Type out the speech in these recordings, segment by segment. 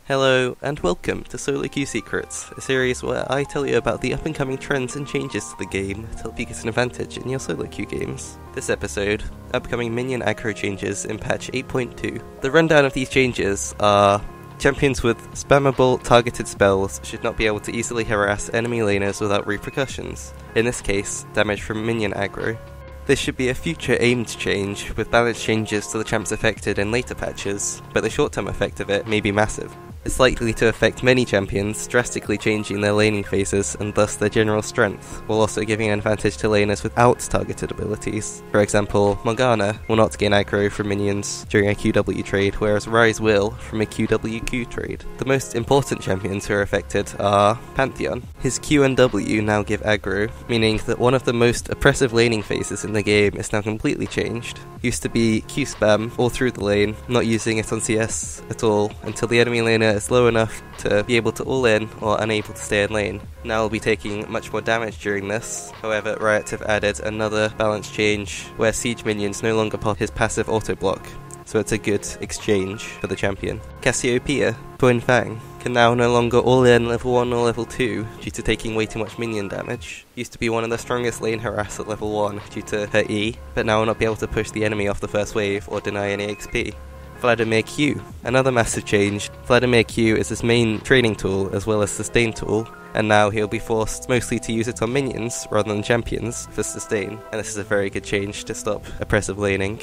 Hello, and welcome to SoloQ Secrets, a series where I tell you about the up-and-coming trends and changes to the game to help you get an advantage in your SoloQ games. This episode, upcoming Minion Agro changes in patch 8.2. The rundown of these changes are: champions with spammable targeted spells should not be able to easily harass enemy laners without repercussions, in this case, damage from Minion Agro. This should be a future-aimed change, with balance changes to the champs affected in later patches, but the short-term effect of it may be massive. It's likely to affect many champions, drastically changing their laning phases and thus their general strength, while also giving an advantage to laners without targeted abilities. For example, Morgana will not gain aggro from minions during a QW trade, whereas Ryze will from a QWQ trade. The most important champions who are affected are Pantheon. His Q and W now give aggro, meaning that one of the most oppressive laning phases in the game is now completely changed. Used to be Q spam all through the lane, not using it on CS at all, until the enemy laner is low enough to be able to all in or unable to stay in lane. Now will be taking much more damage during this. However, Riot have added another balance change where siege minions no longer pop his passive auto block, so it's a good exchange for the champion. Cassiopeia Nerf can now no longer all in level 1 or level 2 due to taking way too much minion damage. Used to be one of the strongest lane harass at level 1 due to her E, but now will not be able to push the enemy off the first wave or deny any XP. Vladimir Q. Another massive change. Vladimir Q is his main trading tool as well as sustain tool, and now he'll be forced mostly to use it on minions rather than champions for sustain, and this is a very good change to stop oppressive laning.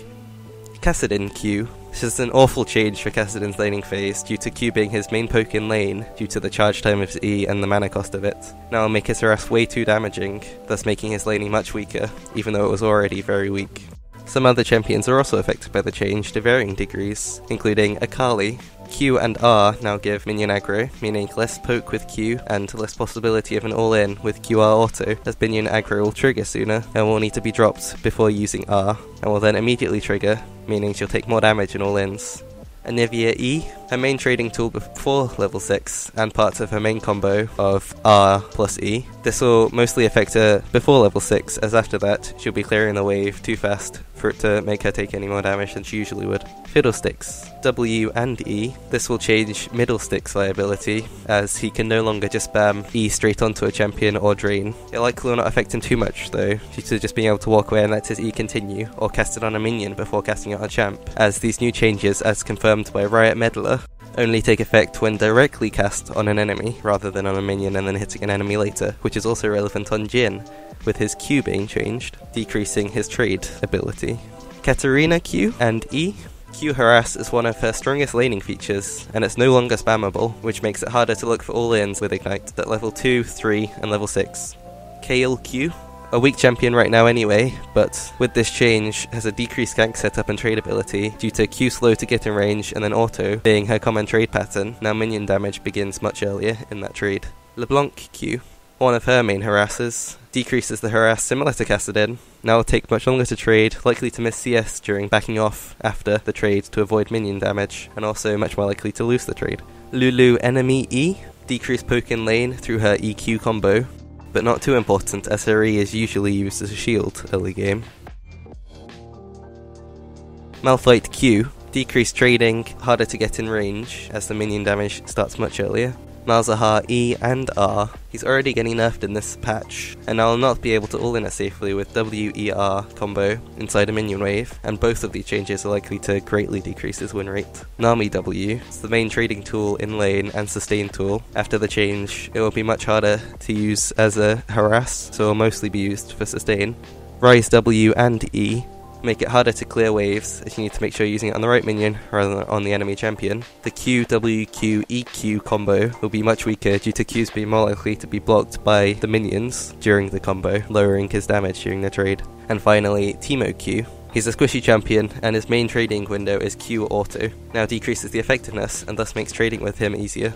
Kassadin Q. This is an awful change for Kassadin's laning phase due to Q being his main poke in lane due to the charge time of his E and the mana cost of it. Now it'll make his harass way too damaging, thus making his laning much weaker, even though it was already very weak. Some other champions are also affected by the change to varying degrees, including Akali. Q and R now give minion aggro, meaning less poke with Q and less possibility of an all-in with QR auto, as minion aggro will trigger sooner and will need to be dropped before using R, and will then immediately trigger, meaning she'll take more damage in all-ins. Anivia E, her main trading tool before level 6, and parts of her main combo of R plus E. This will mostly affect her before level 6, as after that she'll be clearing the wave too fast for it to make her take any more damage than she usually would. Fiddlesticks W and E. This will change Middlestick's viability, as he can no longer just spam E straight onto a champion or drain. It likely will not affect him too much though, due to just being able to walk away and let his E continue, or cast it on a minion before casting it on a champ, as these new changes, as confirmed by Riot Meddler, only take effect when directly cast on an enemy, rather than on a minion and then hitting an enemy later, which is also relevant on Jhin, with his Q being changed, decreasing his trade ability. Katarina Q and E. Q harass is one of her strongest laning features, and it's no longer spammable, which makes it harder to look for all-ins with Ignite at level 2, 3, and level 6. Kayle Q. A weak champion right now anyway, but with this change has a decreased gank setup and trade ability due to Q slow to get in range and then auto being her common trade pattern. Now minion damage begins much earlier in that trade. Leblanc Q. One of her main harassers, decreases the harass similar to Kassadin. Now will take much longer to trade, likely to miss CS during backing off after the trade to avoid minion damage, and also much more likely to lose the trade. Lulu enemy E. Decreased poke in lane through her EQ combo, but not too important as her E is usually used as a shield early game. Malphite Q. Decreased trading, harder to get in range as the minion damage starts much earlier. Malzahar E and R. He's already getting nerfed in this patch, and now will not be able to all-in it safely with WER combo inside a minion wave, and both of these changes are likely to greatly decrease his win rate. Nami W is the main trading tool in lane and sustain tool. After the change, it will be much harder to use as a harass, so it will mostly be used for sustain. Ryze W and E make it harder to clear waves, as you need to make sure you're using it on the right minion rather than on the enemy champion. The QWQ-EQ combo will be much weaker due to Qs being more likely to be blocked by the minions during the combo, lowering his damage during the trade. And finally, Teemo Q. He's a squishy champion, and his main trading window is Q auto. Now decreases the effectiveness, and thus makes trading with him easier.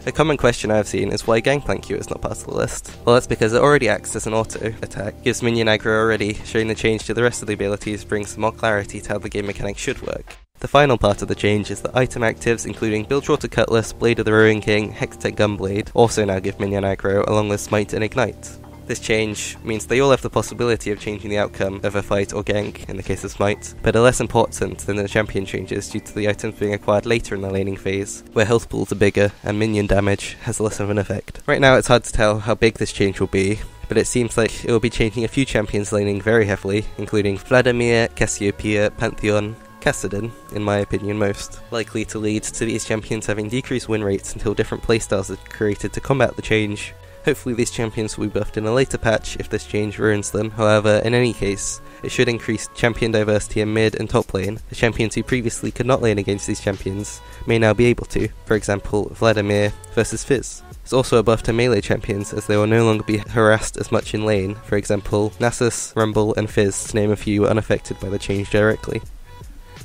A common question I've seen is why Gangplank Q is not part of the list. Well, that's because it already acts as an auto attack, gives minion aggro already, showing the change to the rest of the abilities brings some more clarity to how the game mechanics should work. The final part of the change is that item actives including Bilgewater Cutlass, Blade of the Ruin King, Hextech Gunblade also now give minion aggro along with Smite and Ignite. This change means they all have the possibility of changing the outcome of a fight or gank, in the case of Smite, but are less important than the champion changes due to the items being acquired later in the laning phase, where health pools are bigger and minion damage has less of an effect. Right now it's hard to tell how big this change will be, but it seems like it will be changing a few champions laning very heavily, including Vladimir, Cassiopeia, Pantheon, Kassadin, in my opinion most, likely to lead to these champions having decreased win rates until different playstyles are created to combat the change. Hopefully these champions will be buffed in a later patch if this change ruins them, however, in any case, it should increase champion diversity in mid and top lane. The champions who previously could not lane against these champions may now be able to, for example, Vladimir versus Fizz. It's also a buff to melee champions, as they will no longer be harassed as much in lane, for example, Nasus, Rumble and Fizz, to name a few, unaffected by the change directly.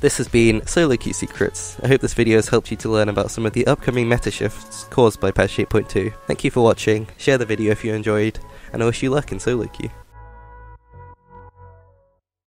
This has been SoloQ Secrets. I hope this video has helped you to learn about some of the upcoming meta shifts caused by patch 8.2. Thank you for watching, share the video if you enjoyed, and I wish you luck in SoloQ.